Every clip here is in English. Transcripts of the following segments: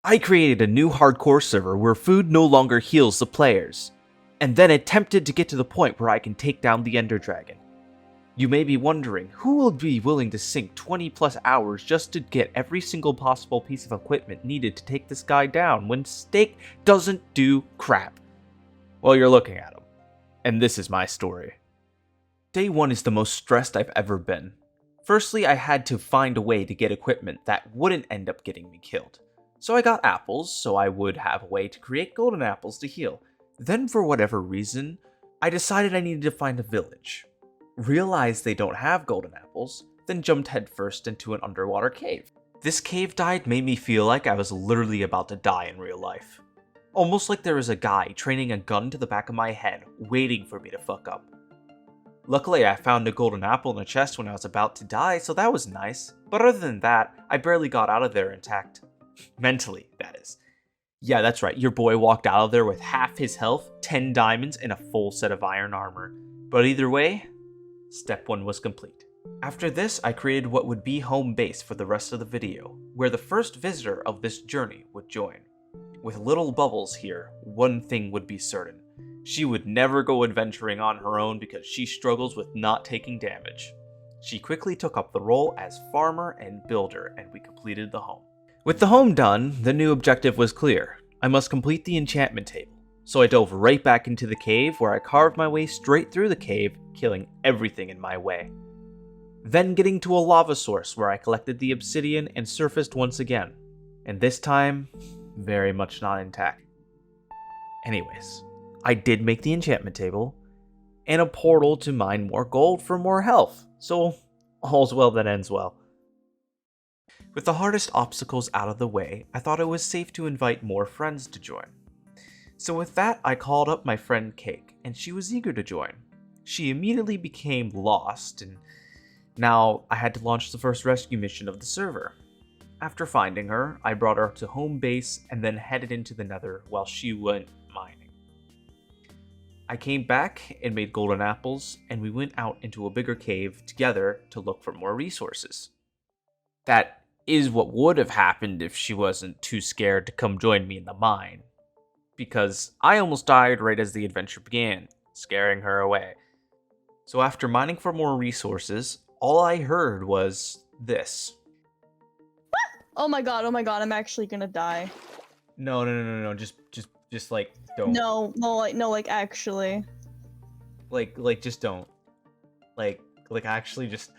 I created a new hardcore server where food no longer heals the players, and then attempted to get to the point where I can take down the Ender Dragon. You may be wondering, who will be willing to sink 20 plus hours just to get every single possible piece of equipment needed to take this guy down when Steak doesn't do crap? Well, you're looking at him. And this is my story. Day 1 is the most stressed I've ever been. Firstly, I had to find a way to get equipment that wouldn't end up getting me killed. So I got apples, so I would have a way to create golden apples to heal. Then for whatever reason, I decided I needed to find a village. Realized they don't have golden apples, then jumped headfirst into an underwater cave. This cave dive made me feel like I was literally about to die in real life. Almost like there was a guy training a gun to the back of my head, waiting for me to fuck up. Luckily, I found a golden apple in a chest when I was about to die, so that was nice. But other than that, I barely got out of there intact. Mentally, that is. Yeah, that's right, your boy walked out of there with half his health, 10 diamonds, and a full set of iron armor. But either way, Step 1 was complete. After this, I created what would be home base for the rest of the video, where the first visitor of this journey would join. With little Bubbles here, one thing would be certain. She would never go adventuring on her own because she struggles with not taking damage. She quickly took up the role as farmer and builder, and we completed the home. With the home done, the new objective was clear. I must complete the enchantment table. So I dove right back into the cave, where I carved my way straight through the cave, killing everything in my way. Then getting to a lava source where I collected the obsidian and surfaced once again. And this time, very much not intact. Anyways, I did make the enchantment table, and a portal to mine more gold for more health, so all's well that ends well. With the hardest obstacles out of the way, I thought it was safe to invite more friends to join. So with that, I called up my friend Cake, and she was eager to join. She immediately became lost, and now I had to launch the first rescue mission of the server. After finding her, I brought her to home base and then headed into the Nether while she went mining. I came back and made golden apples, and we went out into a bigger cave together to look for more resources. That is what would have happened if she wasn't too scared to come join me in the mine, because I almost died right as the adventure began, scaring her away. So after mining for more resources, all I heard was this. Oh my god, I'm actually gonna die. No, just like, don't. No, actually. Like, just don't. Like, actually, just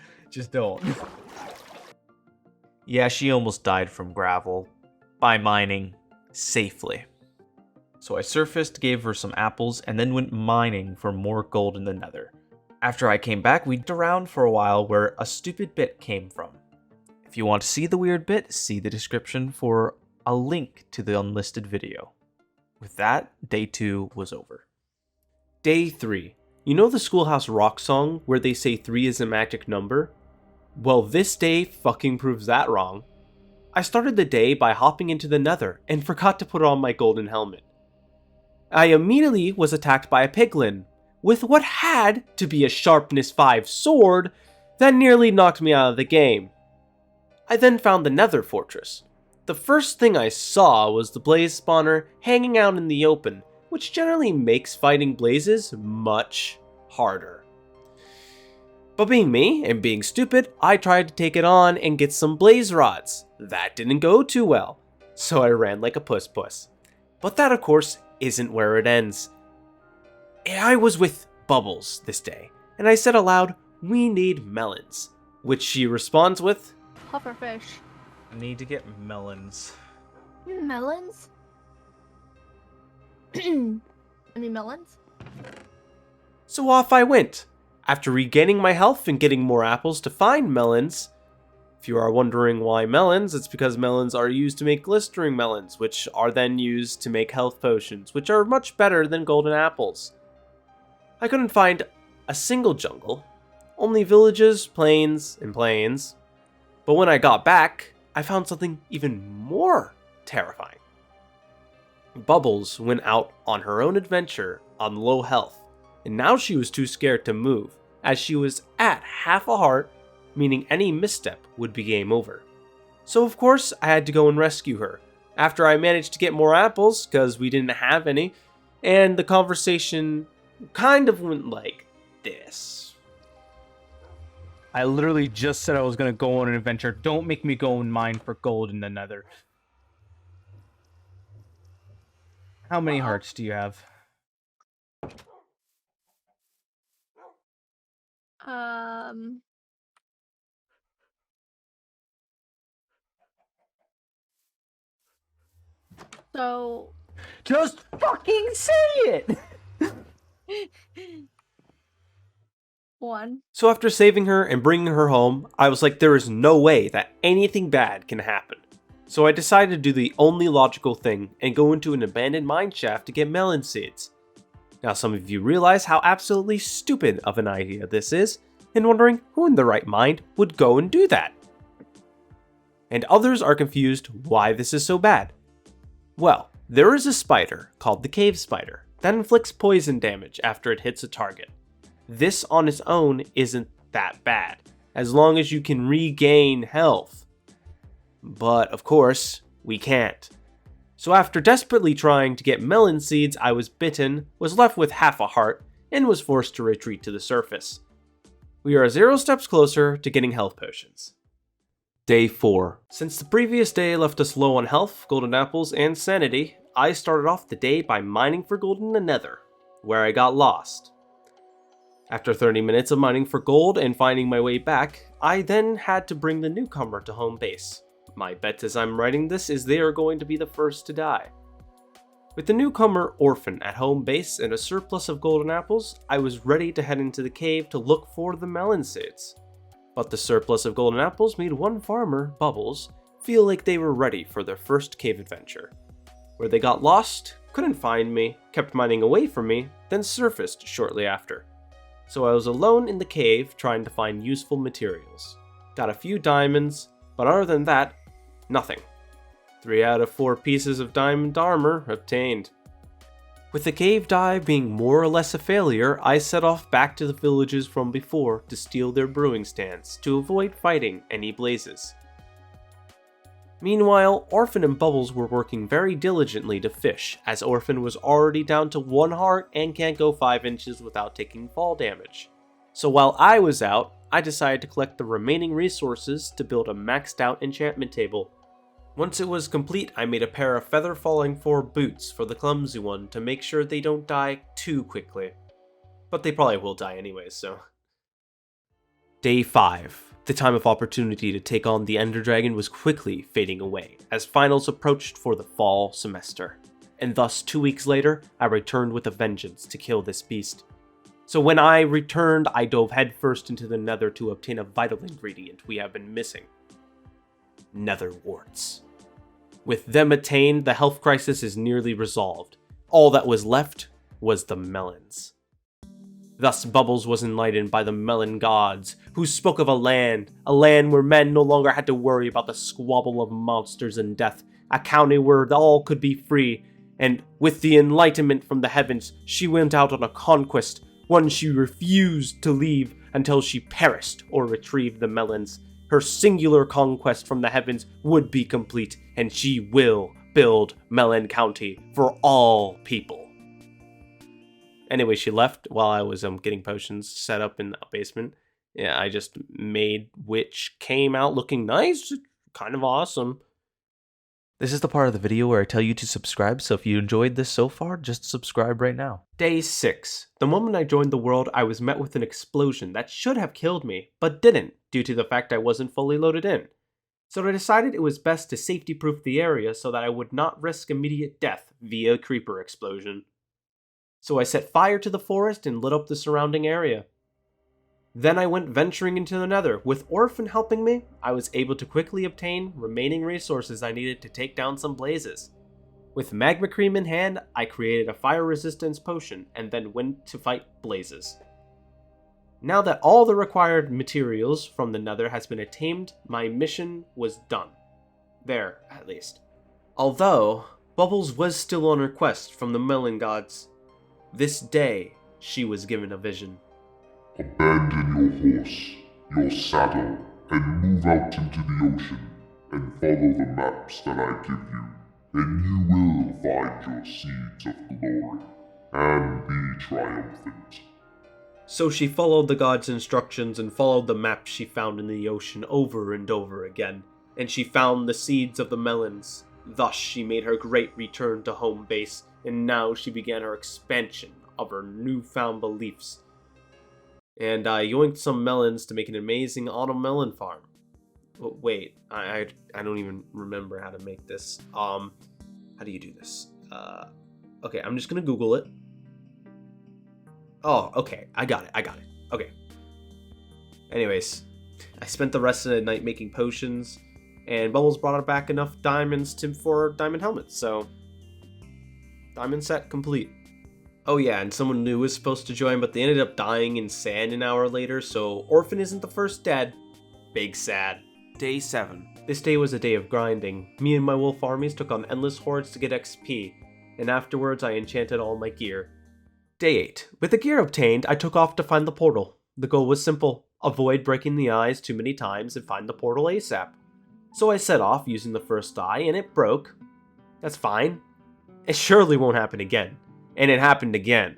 don't. Yeah, she almost died from gravel, by mining, safely. So I surfaced, gave her some apples, and then went mining for more gold in the Nether. After I came back, we looked around for a while where a stupid bit came from. If you want to see the weird bit, see the description for a link to the unlisted video. With that, day 2 was over. Day 3. You know the Schoolhouse Rock song where they say 3 is a magic number? Well, this day fucking proves that wrong. I started the day by hopping into the Nether and forgot to put on my golden helmet. I immediately was attacked by a piglin with what had to be a sharpness 5 sword that nearly knocked me out of the game. I then found the Nether fortress. The first thing I saw was the blaze spawner hanging out in the open, which generally makes fighting blazes much harder. But being me and being stupid, I tried to take it on and get some blaze rods. That didn't go too well, so I ran like a puss. But that, of course, isn't where it ends. I was with Bubbles this day, and I said aloud, "We need melons," which she responds with, Pufferfish. I need to get melons. Melons? Melons? So off I went. After regaining my health and getting more apples to find melons. If you are wondering why melons, it's because melons are used to make glistering melons, which are then used to make health potions, which are much better than golden apples. I couldn't find a single jungle, only villages, plains, and plains. But when I got back, I found something even more terrifying. Bubbles went out on her own adventure on low health, and now she was too scared to move, as she was at half a heart, meaning any misstep would be game over. So of course I had to go and rescue her, after I managed to get more apples, because we didn't have any, and the conversation kind of went like this. I literally just said I was gonna go on an adventure. Don't make me go and mine for gold in the nether. How many hearts do you have? So Just fucking say it! 1. So after saving her and bringing her home, I was like, there is no way that anything bad can happen. So I decided to do the only logical thing and go into an abandoned mine shaft to get melon seeds. Now some of you realize how absolutely stupid of an idea this is, and wondering who in their right mind would go and do that. And others are confused why this is so bad. Well, there is a spider called the cave spider that inflicts poison damage after it hits a target. This on its own isn't that bad, as long as you can regain health. But of course, we can't. So after desperately trying to get melon seeds, I was bitten, was left with half a heart, and was forced to retreat to the surface. We are 0 steps closer to getting health potions. Day 4. Since the previous day left us low on health, golden apples, and sanity, I started off the day by mining for gold in the nether, where I got lost. After 30 minutes of mining for gold and finding my way back, I then had to bring the newcomer to home base. My bet as I'm writing this is they are going to be the first to die. With the newcomer orphan at home base and a surplus of golden apples, I was ready to head into the cave to look for the melon seeds. But the surplus of golden apples made one farmer, Bubbles, feel like they were ready for their first cave adventure. Where they got lost, couldn't find me, kept mining away from me, then surfaced shortly after. So I was alone in the cave trying to find useful materials. Got a few diamonds, but other than that, nothing. 3 out of 4 pieces of diamond armor obtained. With the cave dive being more or less a failure, I set off back to the villages from before to steal their brewing stands to avoid fighting any blazes. Meanwhile, Orphan and Bubbles were working very diligently to fish, as Orphan was already down to 1 heart and can't go 5 inches without taking fall damage. So while I was out, I decided to collect the remaining resources to build a maxed out enchantment table. Once it was complete, I made a pair of feather falling 4 boots for the clumsy one to make sure they don't die too quickly. But they probably will die anyways, so. Day 5. The time of opportunity to take on the Ender Dragon was quickly fading away as finals approached for the fall semester. And thus 2 weeks later, I returned with a vengeance to kill this beast. So when I returned, I dove headfirst into the nether to obtain a vital ingredient we have been missing. Nether warts. With them attained, the health crisis is nearly resolved. All that was left was the melons. Thus Bubbles was enlightened by the melon gods, who spoke of a land where men no longer had to worry about the squabble of monsters and death, a county where all could be free, and with the enlightenment from the heavens, she went out on a conquest, one she refused to leave until she perished or retrieved the melons. Her singular conquest from the heavens would be complete, and she will build Melon County for all people. Anyway, she left while I was getting potions set up in the basement. Yeah, I just made, which came out looking nice, kind of awesome. This is the part of the video where I tell you to subscribe, so if you enjoyed this so far, just subscribe right now. Day 6. The moment I joined the world, I was met with an explosion that should have killed me, but didn't, due to the fact I wasn't fully loaded in. So I decided it was best to safety-proof the area so that I would not risk immediate death via creeper explosion. So I set fire to the forest and lit up the surrounding area. Then I went venturing into the nether. With Orphan helping me, I was able to quickly obtain remaining resources I needed to take down some blazes. With magma cream in hand, I created a fire resistance potion and then went to fight blazes. Now that all the required materials from the nether has been attained, my mission was done. There, at least. Although, Bubbles was still on her quest from the melon gods. This day, she was given a vision. Abandon your horse, your saddle, and move out into the ocean, and follow the maps that I give you. then you will find your seeds of glory and be triumphant. So she followed the god's instructions and followed the map she found in the ocean over and over again, and she found the seeds of the melons. Thus she made her great return to home base, and now she began her expansion of her newfound beliefs. And I yoinked some melons to make an amazing autumn melon farm. Wait, I don't even remember how to make this. How do you do this? Okay, I'm just gonna Google it. Oh, okay, I got it. Okay. Anyways, I spent the rest of the night making potions, and Bubbles brought back enough diamonds for diamond helmets, so diamond set complete. Oh yeah, and someone new was supposed to join, but they ended up dying in sand an hour later, so Orphan isn't the first dead. Big sad. Day 7. This day was a day of grinding. Me and my wolf armies took on endless hordes to get XP, and afterwards I enchanted all my gear. Day 8. With the gear obtained, I took off to find the portal. The goal was simple: avoid breaking the eyes too many times and find the portal ASAP. So I set off using the first eye, and it broke. That's fine. It surely won't happen again. And it happened again.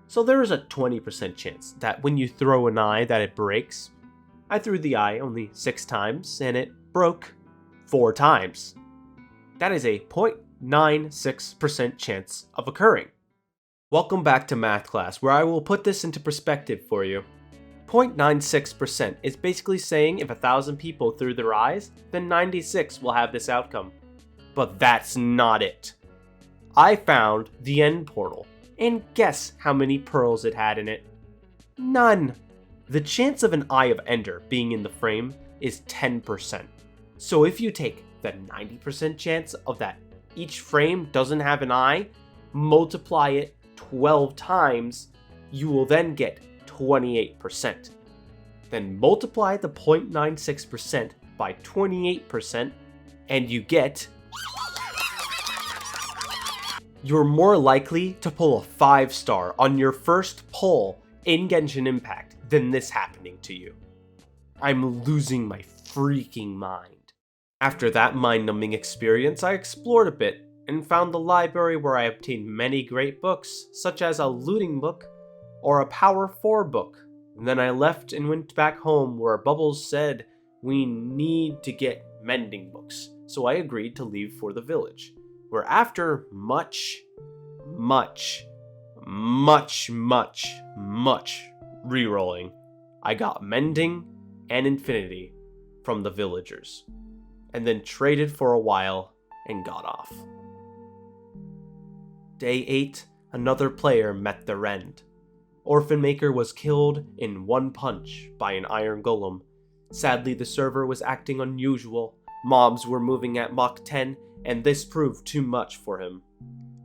So there is a 20% chance that when you throw an eye that it breaks. I threw the eye only 6 times, and it broke 4 times. That is a 0.96% chance of occurring. Welcome back to math class, where I will put this into perspective for you. 0.96% is basically saying if 1,000 people threw their eyes, then 96 will have this outcome. But that's not it. I found the end portal, and guess how many pearls it had in it? None. The chance of an Eye of Ender being in the frame is 10%. So if you take the 90% chance of that each frame doesn't have an eye, multiply it 12 times, you will then get 28%. Then multiply the 0.96% by 28%, and you get... You're more likely to pull a 5-star on your first pull in Genshin Impact than this happening to you. I'm losing my freaking mind. After that mind-numbing experience, I explored a bit and found the library where I obtained many great books, such as a looting book or a Power 4 book. And then I left and went back home where Bubbles said we need to get mending books, so I agreed to leave for the village, where after much rerolling, I got mending and infinity from the villagers, and then traded for a while and got off. Day 8, another player met their end. Orphan Maker was killed in one punch by an iron golem. Sadly, the server was acting unusual. Mobs were moving at Mach 10, and this proved too much for him.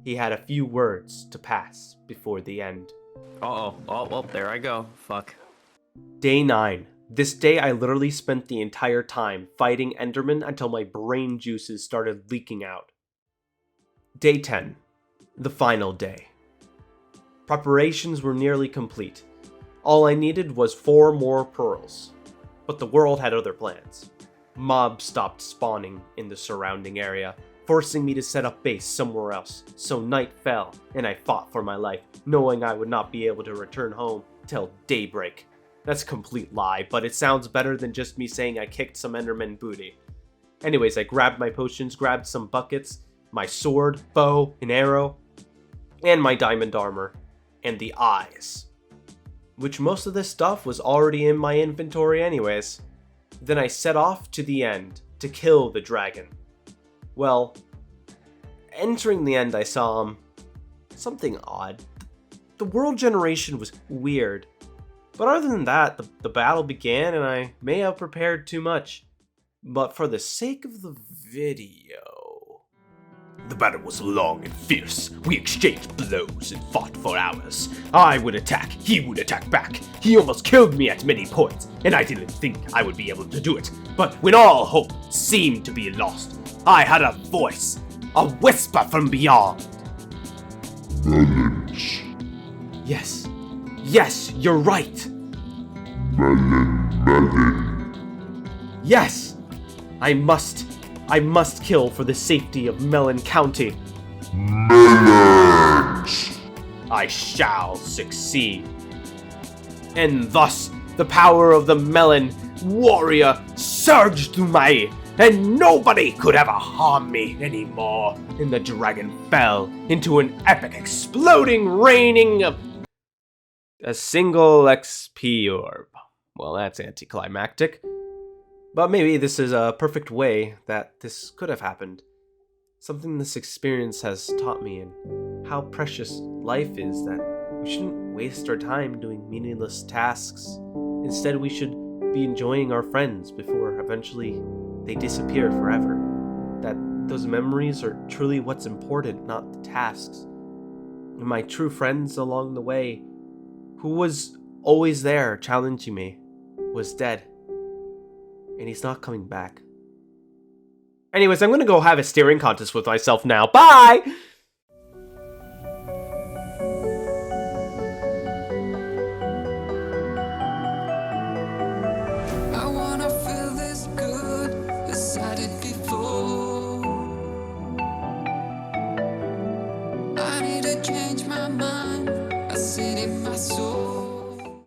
He had a few words to pass before the end. Oh, well, there I go. Fuck. Day 9. This day I literally spent the entire time fighting Enderman until my brain juices started leaking out. Day 10. The final day. Preparations were nearly complete. All I needed was 4 more pearls. But the world had other plans. Mobs stopped spawning in the surrounding area, forcing me to set up base somewhere else, so night fell, and I fought for my life, knowing I would not be able to return home till daybreak. That's a complete lie, but it sounds better than just me saying I kicked some Enderman booty. Anyways, I grabbed my potions, grabbed some buckets, my sword, bow, and arrow, and my diamond armor, and the eyes. Which most of this stuff was already in my inventory anyways. Then I set off to the end to kill the dragon. Well, entering the end I saw something odd. The world generation was weird. But other than that, the battle began and I may have prepared too much. But for the sake of the video... The battle was long and fierce. We exchanged blows and fought for hours. I would attack, he would attack back. He almost killed me at many points, and I didn't think I would be able to do it. But when all hope seemed to be lost, I had a voice, a whisper from beyond. Melons. Yes, you're right. Melon. Yes, I must kill for the safety of Melon County. Melons! I shall succeed. And thus, the power of the Melon Warrior surged through me, and nobody could ever harm me anymore. And the dragon fell into an epic exploding raining of a single XP orb. Well, that's anticlimactic. But maybe this is a perfect way that this could have happened. Something this experience has taught me, and how precious life is, that we shouldn't waste our time doing meaningless tasks. Instead, we should be enjoying our friends before eventually they disappear forever. That those memories are truly what's important, not the tasks. And my true friends along the way, who was always there challenging me, was dead. And he's not coming back. Anyways, I'm gonna go have a staring contest with myself now. Bye! I wanna feel this good as I did before. I need to change my mind. I see it in my soul.